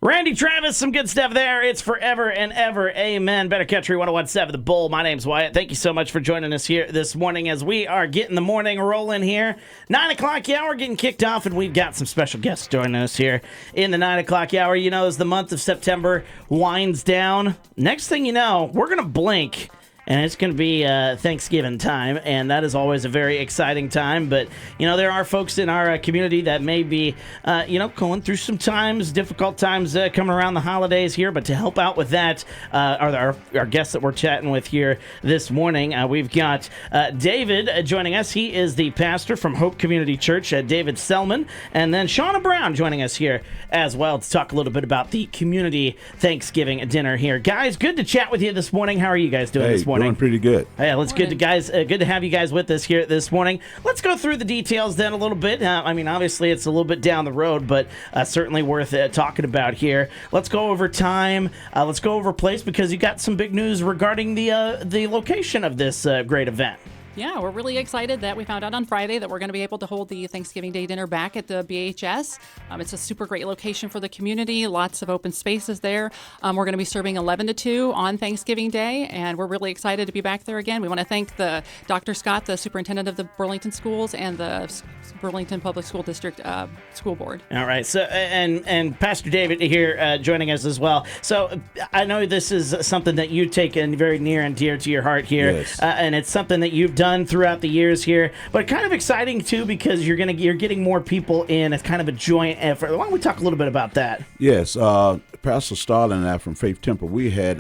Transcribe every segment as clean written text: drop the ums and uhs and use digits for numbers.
Randy Travis, some good stuff there. It's forever and ever. Amen. Better Country 101.7 The Bull. My name's Wyatt. Thank you so much for joining us here this morning as we are getting the morning rolling here. 9 o'clock hour getting kicked off, and we've got some special guests joining us here in the 9 o'clock hour. You know, as the month of September winds down, next thing you know, we're going to blink. And it's going to be Thanksgiving time, and that is always a very exciting time. But, you know, there are folks in our community that may be, going through some difficult times coming around the holidays here. But to help out with that are our guests that we're chatting with here this morning. We've got David joining us. He is the pastor from Hope Community Church, David Selmon. And then Shawna Brown joining us here as well to talk a little bit about the community Thanksgiving dinner here. Guys, good to chat with you this morning. How are you guys doing this morning? Doing pretty good. Yeah, good to have you guys with us here this morning. Let's go through the details then a little bit. Obviously it's a little bit down the road, but certainly worth talking about here. Let's go over time. Let's go over place because you got some big news regarding the location of this great event. Yeah, we're really excited that we found out on Friday that we're going to be able to hold the Thanksgiving Day dinner back at the BHS. It's a super great location for the community, lots of open spaces there. We're going to be serving 11 to 2 on Thanksgiving Day, and we're really excited to be back there again. We want to thank Dr. Scott, the superintendent of the Burlington schools, and the Burlington Public School District School Board. All right, so and Pastor David here joining us as well. So I know this is something that you take very near and dear to your heart here, yes. And it's something that you've done throughout the years here, but kind of exciting too because you're getting more people in. It's kind of a joint effort. Why don't we talk a little bit about that? Yes, Pastor Starlin and I from Faith Temple, we had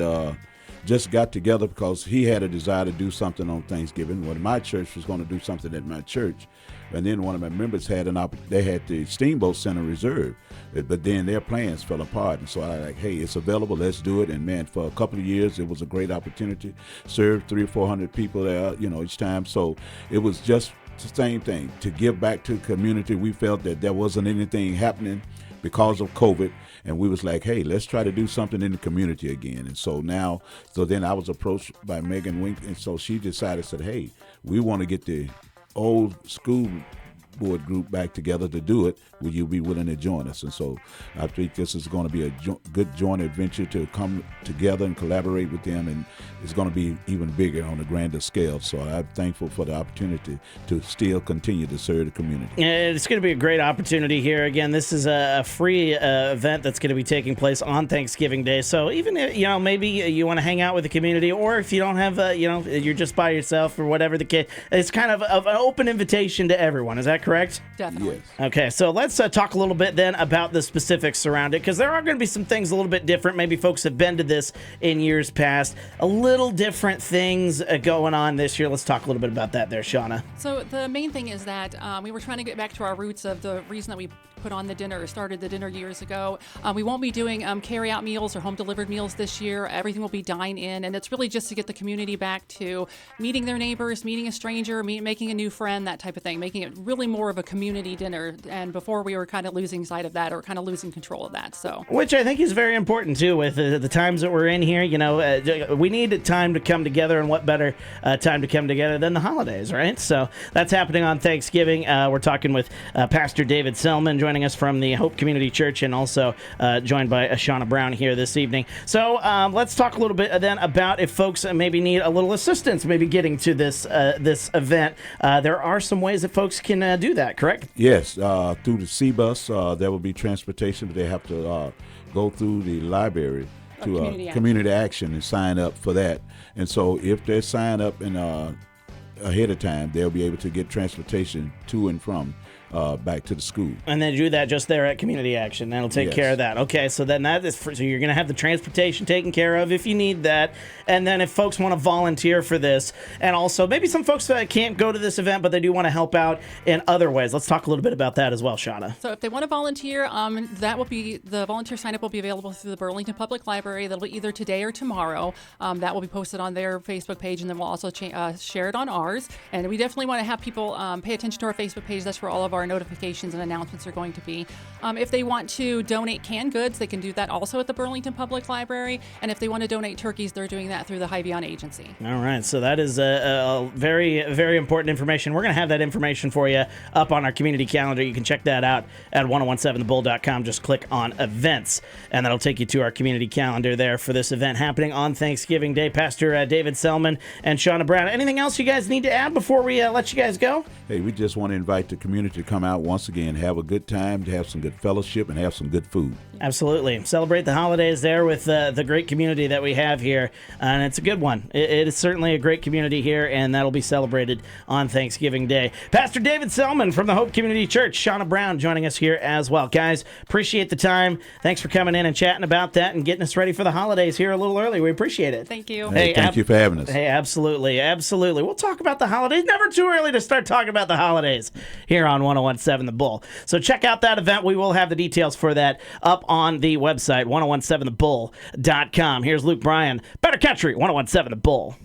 just got together because he had a desire to do something on Thanksgiving. Well, my church was going to do something at my church, and then one of my members had they had the Steamboat Center reserved, but then their plans fell apart, and so I was like, hey, it's available, let's do it. And man, for a couple of years, it was a great opportunity. Served 300 or 400 people there, each time. So it was just the same thing to give back to the community. We felt that there wasn't anything happening because of COVID, and we was like, hey, let's try to do something in the community again. And so then I was approached by Megan Wink, and so she said, hey, we want to get the old school board group back together to do it. Will you be willing to join us? And so I think this is going to be a good joint adventure to come together and collaborate with them, and it's going to be even bigger on a grander scale. So I'm thankful for the opportunity to still continue to serve the community. It's going to be a great opportunity here. Again, this is a free event that's going to be taking place on Thanksgiving Day. So even if, maybe you want to hang out with the community, or if you don't have, you're just by yourself or whatever the case, it's kind of an open invitation to everyone. Is that correct? Definitely. Yes. Okay, so let's talk a little bit then about the specifics around it, because there are going to be some things a little bit different. Maybe folks have been to this in years past. A little different things going on this year. Let's talk a little bit about that there, Shawna. So the main thing is that we were trying to get back to our roots of the reason that we put on the dinner, started the dinner years ago. We won't be doing carry-out meals or home-delivered meals this year. Everything will be dine-in, and it's really just to get the community back to meeting their neighbors, meeting a stranger, making a new friend, that type of thing, making it really more of a community dinner. And before, we were kind of losing sight of that, or kind of losing control of that. So, which I think is very important too with the times that we're in here. We need time to come together, and what better time to come together than the holidays, right? So that's happening on Thanksgiving. We're talking with Pastor David Selmon joining us from the Hope Community Church, and also joined by Shawna Brown here this evening. So let's talk a little bit then about if folks maybe need a little assistance, maybe getting to this event. There are some ways that folks can do that, correct? Yes, through the C-Bus, there will be transportation, but they have to go through the library to community action and sign up for that. And so if they sign up ahead of time, they'll be able to get transportation to and from back to the school. And then do that just there at Community Action. That'll take care of that. Okay, so then so you're going to have the transportation taken care of if you need that. And then if folks want to volunteer for this, and also maybe some folks can't go to this event, but they do want to help out in other ways. Let's talk a little bit about that as well, Shawna. So if they want to volunteer, the volunteer sign-up will be available through the Burlington Public Library. That'll be either today or tomorrow. That will be posted on their Facebook page, and then we'll also share it on ours. And we definitely want to have people pay attention to our Facebook page. That's where all of our notifications and announcements are going to be. If they want to donate canned goods, they can do that also at the Burlington Public Library. And if they want to donate turkeys, they're doing that through the Hy-Vee Agency. All right, so that is a very, very important information. We're going to have that information for you up on our community calendar. You can check that out at 1017thebull.com. Just click on events, and that'll take you to our community calendar there for this event happening on Thanksgiving Day. Pastor David Selmon and Shawna Brown. Anything else you guys need to add before we let you guys go? Hey, we just want to invite the community to come out once again, have a good time, to have some good fellowship, and have some good food. Absolutely. Celebrate the holidays there with the great community that we have here, and it's a good one. It is certainly a great community here, and that'll be celebrated on Thanksgiving Day. Pastor David Selmon from the Hope Community Church, Shawna Brown joining us here as well. Guys, appreciate the time. Thanks for coming in and chatting about that and getting us ready for the holidays here a little early. We appreciate it. Thank you. Hey, thank you for having us. Hey, absolutely. Absolutely. We'll talk about the holidays. Never too early to start talking about the holidays here on 1017 The Bull. So check out that event. We will have the details for that up on the website, 1017thebull.com. Here's Luke Bryan, Better Country, 1017 The Bull.